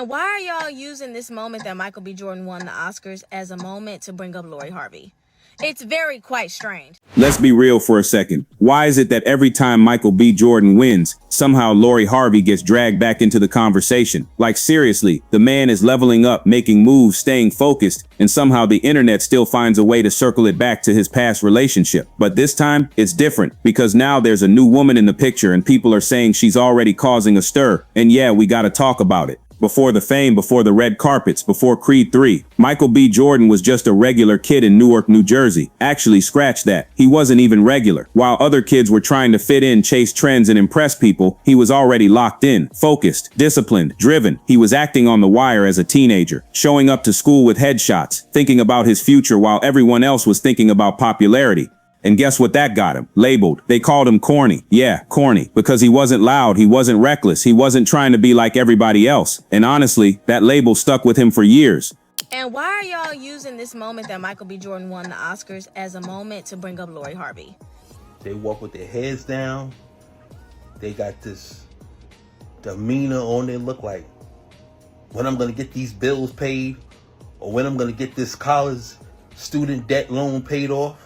And why are y'all using this moment that Michael B. Jordan won the Oscars as a moment to bring up Lori Harvey? It's very quite strange. Let's be real for a second. Why is it that every time Michael B. Jordan wins, somehow Lori Harvey gets dragged back into the conversation? Like seriously, the man is leveling up, making moves, staying focused, and somehow the internet still finds a way to circle it back to his past relationship. But this time, it's different, because now there's a new woman in the picture and people are saying she's already causing a stir. And yeah, we gotta talk about it. Before the fame, before the red carpets, before Creed 3, Michael B. Jordan was just a regular kid in Newark, New Jersey. Actually, scratch that. He wasn't even regular. While other kids were trying to fit in, chase trends, and impress people, he was already locked in, focused, disciplined, driven. He was acting on the wire as a teenager, showing up to school with headshots, thinking about his future while everyone else was thinking about popularity. And guess what that got him? Labeled. They called him corny. Yeah, corny. Because he wasn't loud, he wasn't reckless, he wasn't trying to be like everybody else. And honestly, that label stuck with him for years. And why are y'all using this moment that Michael B. Jordan won the Oscars as a moment to bring up Lori Harvey? They walk with their heads down. They got this demeanor on their look like, when I'm gonna get these bills paid, or when I'm gonna get this college student debt loan paid off.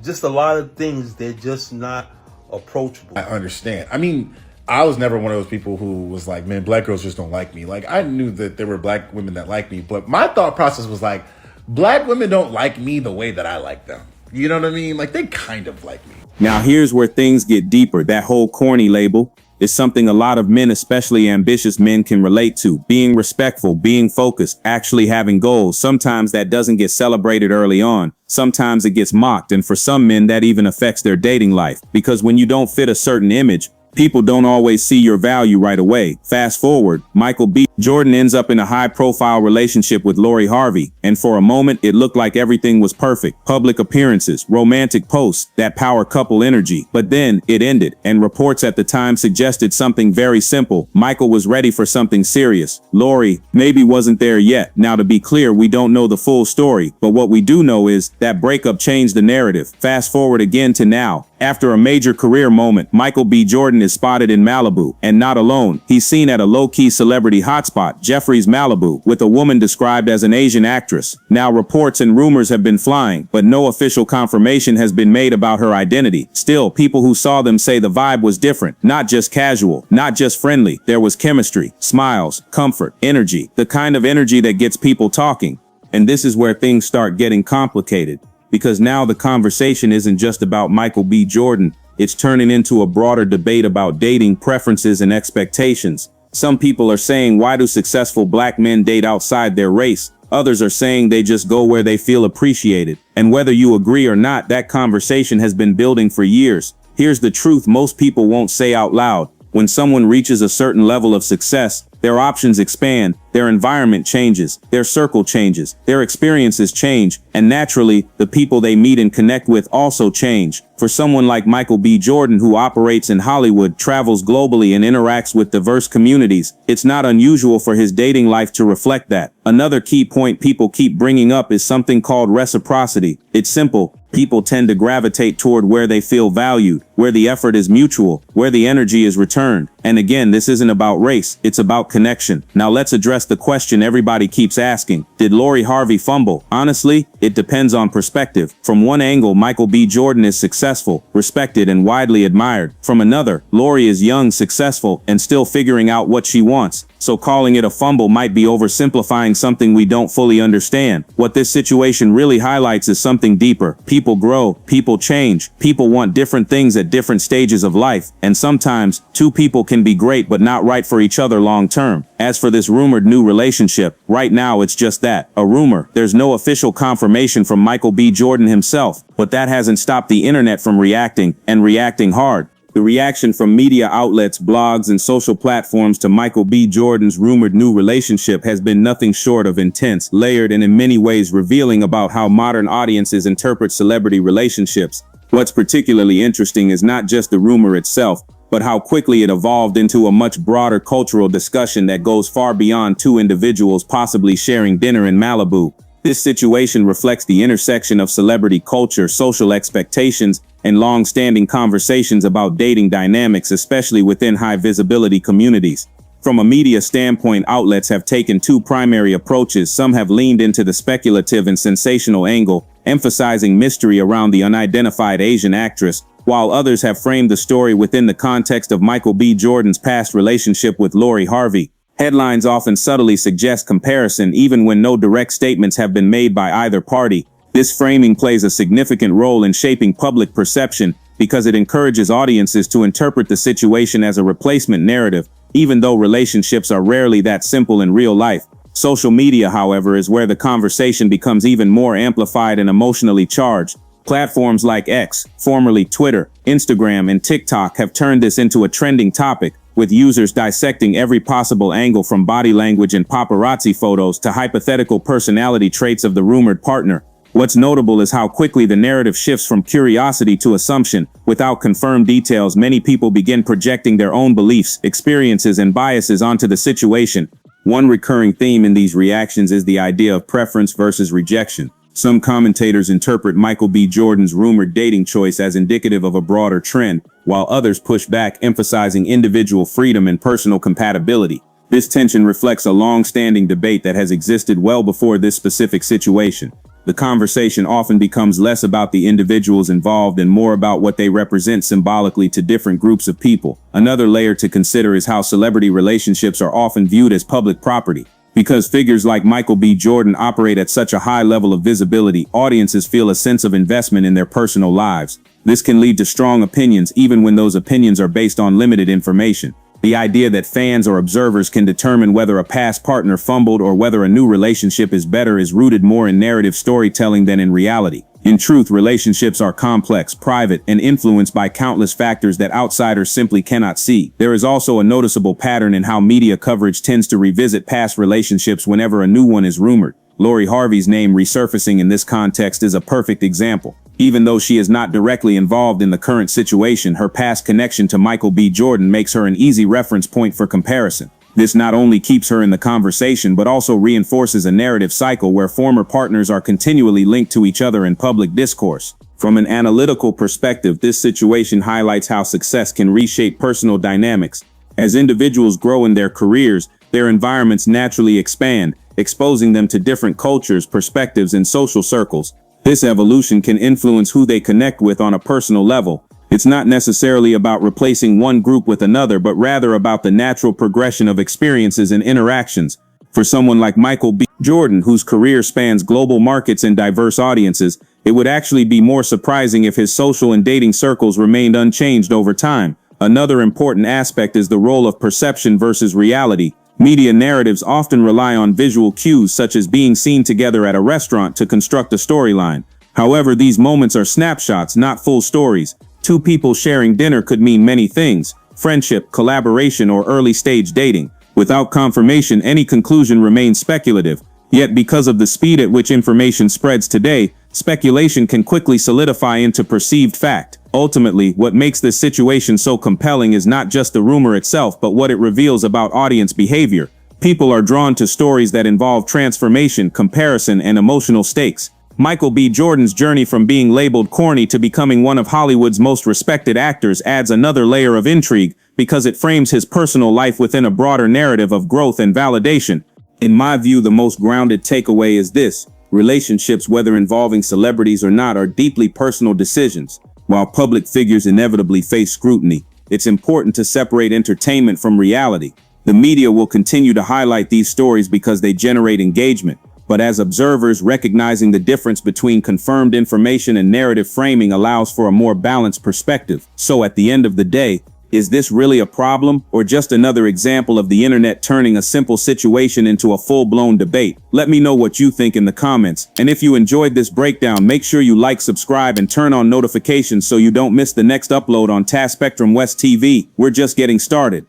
Just a lot of things, they're just not approachable. I understand. I mean, I was never one of those people who was like, man, black girls just don't like me. Like, I knew that there were black women that like me, but my thought process was like, black women don't like me the way that I like them. You know what I mean? Like, they kind of like me. Now here's where things get deeper. That whole corny label is something a lot of men, especially ambitious men, can relate to. Being respectful, being focused, actually having goals. Sometimes that doesn't get celebrated early on. Sometimes it gets mocked, and for some men that even affects their dating life. Because when you don't fit a certain image, people don't always see your value right away. Fast forward, Michael B. Jordan ends up in a high-profile relationship with Lori Harvey, and for a moment it looked like everything was perfect. Public appearances, romantic posts, that power couple energy. But then it ended, and reports at the time suggested something very simple. Michael was ready for something serious. Lori maybe wasn't there yet. Now, to be clear, we don't know the full story, but what we do know is that breakup changed the narrative. Fast forward again to now. After a major career moment, Michael B. Jordan is spotted in Malibu, and not alone. He's seen at a low-key celebrity hotspot, Jeffrey's Malibu, with a woman described as an Asian actress. Now reports and rumors have been flying, but no official confirmation has been made about her identity. Still, people who saw them say the vibe was different, not just casual, not just friendly. There was chemistry, smiles, comfort, energy, the kind of energy that gets people talking. And this is where things start getting complicated. Because now the conversation isn't just about Michael B. Jordan, it's turning into a broader debate about dating preferences and expectations. Some people are saying, why do successful black men date outside their race? Others are saying they just go where they feel appreciated. And whether you agree or not, that conversation has been building for years. Here's the truth most people won't say out loud. When someone reaches a certain level of success, their options expand, their environment changes, their circle changes, their experiences change, and naturally, the people they meet and connect with also change. For someone like Michael B. Jordan, who operates in Hollywood, travels globally, and interacts with diverse communities, it's not unusual for his dating life to reflect that. Another key point people keep bringing up is something called reciprocity. It's simple. People tend to gravitate toward where they feel valued, where the effort is mutual, where the energy is returned. And again, this isn't about race, it's about connection. Now let's address the question everybody keeps asking. Did Lori Harvey fumble? Honestly, it depends on perspective. From one angle, Michael B. Jordan is successful, respected, and widely admired. From another, Lori is young, successful, and still figuring out what she wants. So calling it a fumble might be oversimplifying something we don't fully understand. What this situation really highlights is something deeper. People grow, people change, people want different things at different stages of life, and sometimes two people can be great but not right for each other long term. As for this rumored new relationship, right now it's just that, a rumor. There's no official confirmation from Michael B. Jordan himself, but that hasn't stopped the internet from reacting, and reacting hard. The reaction from media outlets, blogs, and social platforms to Michael B. Jordan's rumored new relationship has been nothing short of intense, layered, and in many ways revealing about how modern audiences interpret celebrity relationships. What's particularly interesting is not just the rumor itself, but how quickly it evolved into a much broader cultural discussion that goes far beyond two individuals possibly sharing dinner in Malibu. This situation reflects the intersection of celebrity culture, social expectations, and long-standing conversations about dating dynamics, especially within high-visibility communities. From a media standpoint, outlets have taken two primary approaches. Some have leaned into the speculative and sensational angle, emphasizing mystery around the unidentified Asian actress, while others have framed the story within the context of Michael B. Jordan's past relationship with Lori Harvey. Headlines often subtly suggest comparison even when no direct statements have been made by either party. This framing plays a significant role in shaping public perception because it encourages audiences to interpret the situation as a replacement narrative, even though relationships are rarely that simple in real life. Social media, however, is where the conversation becomes even more amplified and emotionally charged. Platforms like X, formerly Twitter, Instagram, and TikTok have turned this into a trending topic, with users dissecting every possible angle from body language and paparazzi photos to hypothetical personality traits of the rumored partner. What's notable is how quickly the narrative shifts from curiosity to assumption. Without confirmed details, many people begin projecting their own beliefs, experiences, and biases onto the situation. One recurring theme in these reactions is the idea of preference versus rejection. Some commentators interpret Michael B. Jordan's rumored dating choice as indicative of a broader trend, while others push back, emphasizing individual freedom and personal compatibility. This tension reflects a long-standing debate that has existed well before this specific situation. The conversation often becomes less about the individuals involved and more about what they represent symbolically to different groups of people. Another layer to consider is how celebrity relationships are often viewed as public property. Because figures like Michael B. Jordan operate at such a high level of visibility, audiences feel a sense of investment in their personal lives. This can lead to strong opinions even when those opinions are based on limited information. The idea that fans or observers can determine whether a past partner fumbled or whether a new relationship is better is rooted more in narrative storytelling than in reality. In truth, relationships are complex, private, and influenced by countless factors that outsiders simply cannot see. There is also a noticeable pattern in how media coverage tends to revisit past relationships whenever a new one is rumored. Lori Harvey's name resurfacing in this context is a perfect example. Even though she is not directly involved in the current situation, her past connection to Michael B. Jordan makes her an easy reference point for comparison. This not only keeps her in the conversation but also reinforces a narrative cycle where former partners are continually linked to each other in public discourse. From an analytical perspective, this situation highlights how success can reshape personal dynamics. As individuals grow in their careers, their environments naturally expand, exposing them to different cultures, perspectives, and social circles. This evolution can influence who they connect with on a personal level. It's not necessarily about replacing one group with another, but rather about the natural progression of experiences and interactions. For someone like Michael B. Jordan, whose career spans global markets and diverse audiences, it would actually be more surprising if his social and dating circles remained unchanged over time. Another important aspect is the role of perception versus reality. Media narratives often rely on visual cues such as being seen together at a restaurant to construct a storyline. However, these moments are snapshots, not full stories. Two people sharing dinner could mean many things: friendship, collaboration, or early-stage dating. Without confirmation, any conclusion remains speculative. Yet because of the speed at which information spreads today, speculation can quickly solidify into perceived fact. Ultimately, what makes this situation so compelling is not just the rumor itself, but what it reveals about audience behavior. People are drawn to stories that involve transformation, comparison, and emotional stakes. Michael B. Jordan's journey from being labeled corny to becoming one of Hollywood's most respected actors adds another layer of intrigue because it frames his personal life within a broader narrative of growth and validation. In my view, the most grounded takeaway is this: relationships, whether involving celebrities or not, are deeply personal decisions. While public figures inevitably face scrutiny, it's important to separate entertainment from reality. The media will continue to highlight these stories because they generate engagement. But as observers, recognizing the difference between confirmed information and narrative framing allows for a more balanced perspective. So at the end of the day, is this really a problem, or just another example of the internet turning a simple situation into a full-blown debate? Let me know what you think in the comments. And if you enjoyed this breakdown, make sure you like, subscribe, and turn on notifications so you don't miss the next upload on Task Spectrum West TV. We're just getting started.